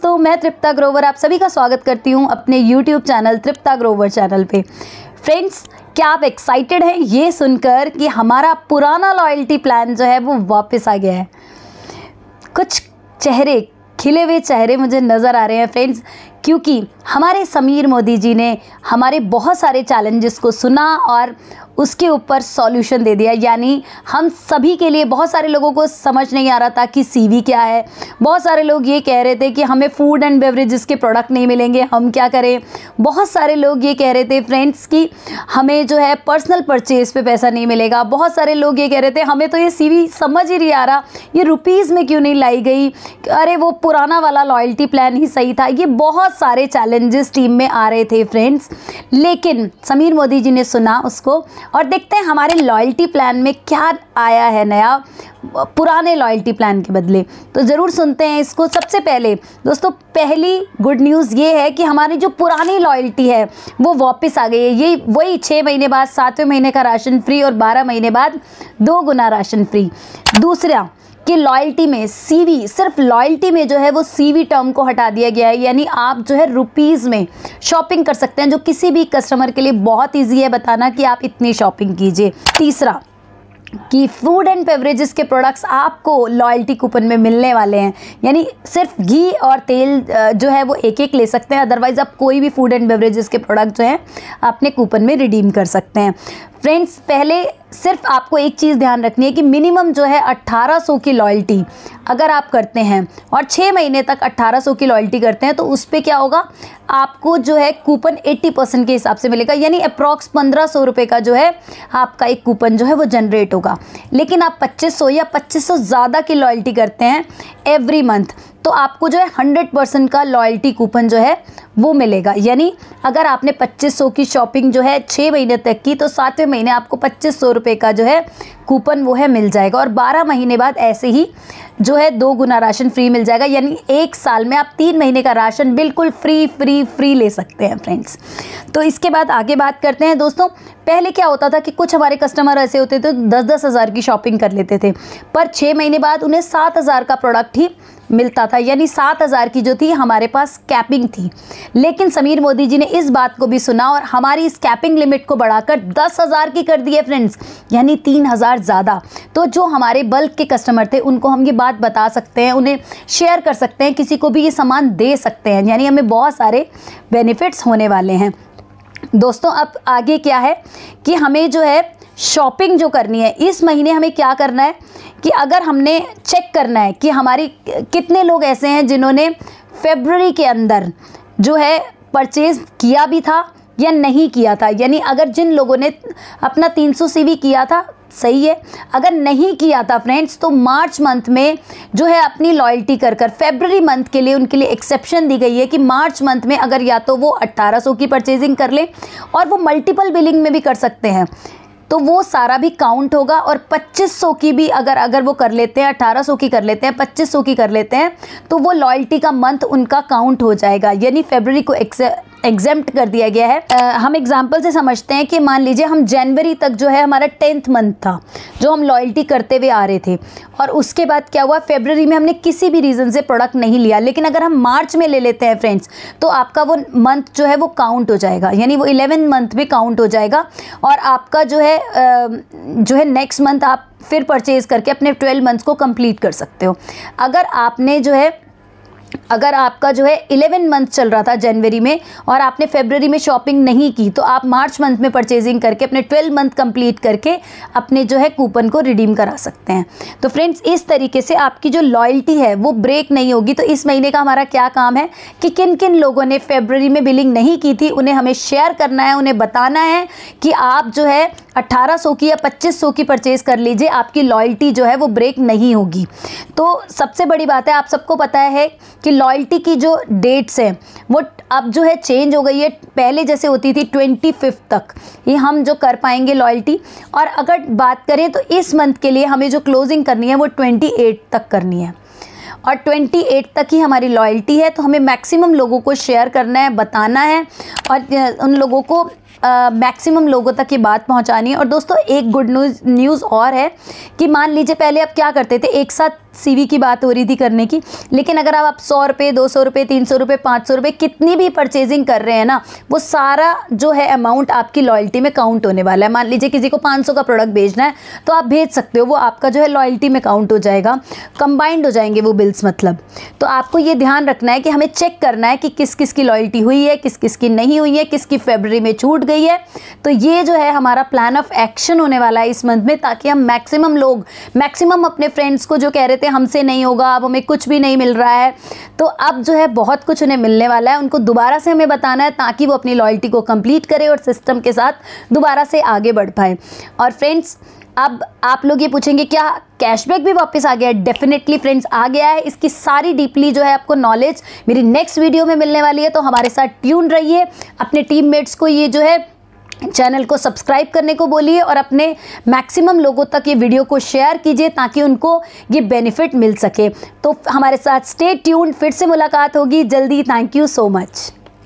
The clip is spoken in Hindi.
तो मैं तृप्ता ग्रोवर आप सभी का स्वागत करती हूं अपने YouTube चैनल तृप्ता ग्रोवर चैनल पे। फ्रेंड्स, क्या आप एक्साइटेड हैं ये सुनकर कि हमारा पुराना लॉयल्टी प्लान जो है वो वापस आ गया है? कुछ चेहरे, खिले हुए चेहरे मुझे नज़र आ रहे हैं फ्रेंड्स, क्योंकि हमारे समीर मोदी जी ने हमारे बहुत सारे चैलेंजेस को सुना और उसके ऊपर सॉल्यूशन दे दिया। यानी हम सभी के लिए, बहुत सारे लोगों को समझ नहीं आ रहा था कि सीवी क्या है। बहुत सारे लोग ये कह रहे थे कि हमें फूड एंड बेवरेजेस के प्रोडक्ट नहीं मिलेंगे, हम क्या करें। बहुत सारे लोग ये कह रहे थे फ्रेंड्स कि हमें जो है पर्सनल परचेज पे पैसा नहीं मिलेगा। बहुत सारे लोग ये कह रहे थे हमें तो ये सीवी समझ ही नहीं आ रहा, ये रुपीज़ में क्यों नहीं लाई गई, अरे वो पुराना वाला लॉयल्टी प्लान ही सही था। ये बहुत सारे चैलेंजेस टीम में आ रहे थे फ्रेंड्स, लेकिन समीर मोदी जी ने सुना उसको और देखते हैं हमारे लॉयल्टी प्लान में क्या आया है नया पुराने लॉयल्टी प्लान के बदले। तो ज़रूर सुनते हैं इसको। सबसे पहले दोस्तों, पहली गुड न्यूज़ ये है कि हमारी जो पुरानी लॉयल्टी है वो वापस आ गई है। ये वही 6 महीने बाद 7वें महीने का राशन फ्री और 12 महीने बाद 2 गुना राशन फ्री। दूसरा कि लॉयल्टी में सीवी, सिर्फ लॉयल्टी में जो है वो सीवी टर्म को हटा दिया गया है। यानी आप जो है रुपीज़ में शॉपिंग कर सकते हैं, जो किसी भी कस्टमर के लिए बहुत ईजी है बताना कि आप इतनी शॉपिंग कीजिए। तीसरा कि फूड एंड बेवरेजेस के प्रोडक्ट्स आपको लॉयल्टी कूपन में मिलने वाले हैं। यानी सिर्फ घी और तेल जो है वो एक ले सकते हैं, अदरवाइज़ आप कोई भी फूड एंड बेवरेजेस के प्रोडक्ट जो हैं अपने कूपन में रिडीम कर सकते हैं। फ्रेंड्स, पहले सिर्फ आपको एक चीज़ ध्यान रखनी है कि मिनिमम जो है 1800 की लॉयल्टी अगर आप करते हैं और 6 महीने तक 1800 की लॉयल्टी करते हैं तो उस पर क्या होगा, आपको जो है कूपन 80% के हिसाब से मिलेगा। यानी अप्रॉक्स 1500 रुपये का जो है आपका एक कूपन जो है वो जनरेट होगा। लेकिन आप 2500 या 2500 ज़्यादा की लॉयल्टी करते हैं एवरी मंथ तो आपको जो है 100% का लॉयल्टी कूपन जो है वो मिलेगा। यानी अगर आपने 2500 की शॉपिंग जो है 6 महीने तक की तो 7वें महीने आपको 2500 रुपये का जो है कूपन वो है मिल जाएगा और 12 महीने बाद ऐसे ही जो है 2 गुना राशन फ्री मिल जाएगा। यानी 1 साल में आप 3 महीने का राशन बिल्कुल फ्री ले सकते हैं फ्रेंड्स। तो इसके बाद आगे बात करते हैं दोस्तों। पहले क्या होता था कि कुछ हमारे कस्टमर ऐसे होते थे 10-10 हज़ार की शॉपिंग कर लेते थे, पर 6 महीने बाद उन्हें 7,000 का प्रोडक्ट ही मिलता था। यानी 7,000 की जो थी हमारे पास कैपिंग थी। लेकिन समीर मोदी जी ने इस बात को भी सुना और हमारी इस कैपिंग लिमिट को बढ़ाकर 10,000 की कर दी है फ्रेंड्स, यानी 3,000 ज़्यादा। तो जो हमारे बल्क के कस्टमर थे उनको हम ये बात बता सकते हैं, उन्हें शेयर कर सकते हैं, किसी को भी ये सामान दे सकते हैं। यानी हमें बहुत सारे बेनिफिट्स होने वाले हैं दोस्तों। अब आगे क्या है कि हमें जो है शॉपिंग जो करनी है इस महीने, हमें क्या करना है कि अगर हमने चेक करना है कि हमारी कितने लोग ऐसे हैं जिन्होंने फरवरी के अंदर जो है परचेज़ किया भी था या नहीं किया था। यानी अगर जिन लोगों ने अपना 300 सीवी किया था सही है, अगर नहीं किया था फ्रेंड्स तो मार्च मंथ में जो है अपनी लॉयल्टी कर फरवरी मंथ के लिए उनके लिए एक्सेप्शन दी गई है कि मार्च मंथ में अगर या तो वो 1800 की परचेजिंग कर लें और वो मल्टीपल बिलिंग में भी कर सकते हैं तो वो सारा भी काउंट होगा। और 2500 की भी अगर वो कर लेते हैं, 1800 की कर लेते हैं, 2500 की कर लेते हैं तो वो लॉयल्टी का मंथ उनका काउंट हो जाएगा। यानी फरवरी को एग्जेम्प्ट कर दिया गया है। हम एग्जाम्पल से समझते हैं कि मान लीजिए हम जनवरी तक जो है हमारा 10th मंथ था जो हम लॉयल्टी करते हुए आ रहे थे और उसके बाद क्या हुआ, फरवरी में हमने किसी भी रीज़न से प्रोडक्ट नहीं लिया। लेकिन अगर हम मार्च में ले लेते हैं फ्रेंड्स तो आपका वो मंथ जो है वो काउंट हो जाएगा, यानी वो 11 मंथ में काउंट हो जाएगा और आपका जो है नेक्स्ट मंथ आप फिर परचेज़ करके अपने 12 मंथ्स को कंप्लीट कर सकते हो। अगर आपका जो है 11 मंथ चल रहा था जनवरी में और आपने फरवरी में शॉपिंग नहीं की तो आप मार्च मंथ में परचेजिंग करके अपने 12 मंथ कंप्लीट करके अपने जो है कूपन को रिडीम करा सकते हैं। तो फ्रेंड्स, इस तरीके से आपकी जो लॉयल्टी है वो ब्रेक नहीं होगी। तो इस महीने का हमारा क्या काम है कि किन किन लोगों ने फरवरी में बिलिंग नहीं की थी उन्हें हमें शेयर करना है, उन्हें बताना है कि आप जो है 1800 की या 2500 की परचेज़ कर लीजिए, आपकी लॉयल्टी जो है वो ब्रेक नहीं होगी। तो सबसे बड़ी बात है, आप सबको पता है कि लॉयल्टी की जो डेट्स हैं वो अब जो है चेंज हो गई है। पहले जैसे होती थी 25 तक ये हम जो कर पाएंगे लॉयल्टी, और अगर बात करें तो इस मंथ के लिए हमें जो क्लोजिंग करनी है वो 28 तक करनी है और 28 तक ही हमारी लॉयल्टी है। तो हमें मैक्सिमम लोगों को शेयर करना है, बताना है और उन लोगों को मैक्सिमम लोगों तक ये बात पहुंचानी है। और दोस्तों एक गुड न्यूज़ और है कि मान लीजिए पहले आप क्या करते थे, एक साथ सीवी की बात हो रही थी करने की, लेकिन अगर आप 100 रुपये, 200 रुपये, 300 रुपये, 500 रुपये कितनी भी परचेजिंग कर रहे हैं ना, वो सारा जो है अमाउंट आपकी लॉयल्टी में काउंट होने वाला है। मान लीजिए किसी को 500 का प्रोडक्ट भेजना है तो आप भेज सकते हो, वो आपका जो है लॉयल्टी में काउंट हो जाएगा, कंबाइंड हो जाएंगे वो बिल्स मतलब। तो आपको ये ध्यान रखना है कि हमें चेक करना है कि किस किस की लॉयल्टी हुई है, किस किस की नहीं हुई है, किसकी फरवरी में छूट गई है। तो ये जो है हमारा प्लान ऑफ एक्शन होने वाला है इस मंथ में, ताकि हम मैक्सिमम अपने फ्रेंड्स को जो कह रहे थे हमसे नहीं होगा, अब हमें कुछ भी नहीं मिल रहा है, तो अब जो है बहुत कुछ उन्हें मिलने वाला है, उनको दोबारा से हमें बताना है ताकि वो अपनी लॉयल्टी को कंप्लीट करे और सिस्टम के साथ दोबारा से आगे बढ़ पाए। और फ्रेंड्स अब आप लोग ये पूछेंगे क्या कैशबैक भी वापस आ गया है? डेफिनेटली फ्रेंड्स आ गया है। इसकी सारी डीपली जो है आपको नॉलेज मेरी नेक्स्ट वीडियो में मिलने वाली है, तो हमारे साथ ट्यून रहिए। अपने टीममेट्स को ये जो है चैनल को सब्सक्राइब करने को बोलिए और अपने मैक्सिमम लोगों तक ये वीडियो को शेयर कीजिए ताकि उनको ये बेनिफिट मिल सके। तो हमारे साथ स्टे ट्यून्ड, फिर से मुलाकात होगी जल्दी। Thank you so much.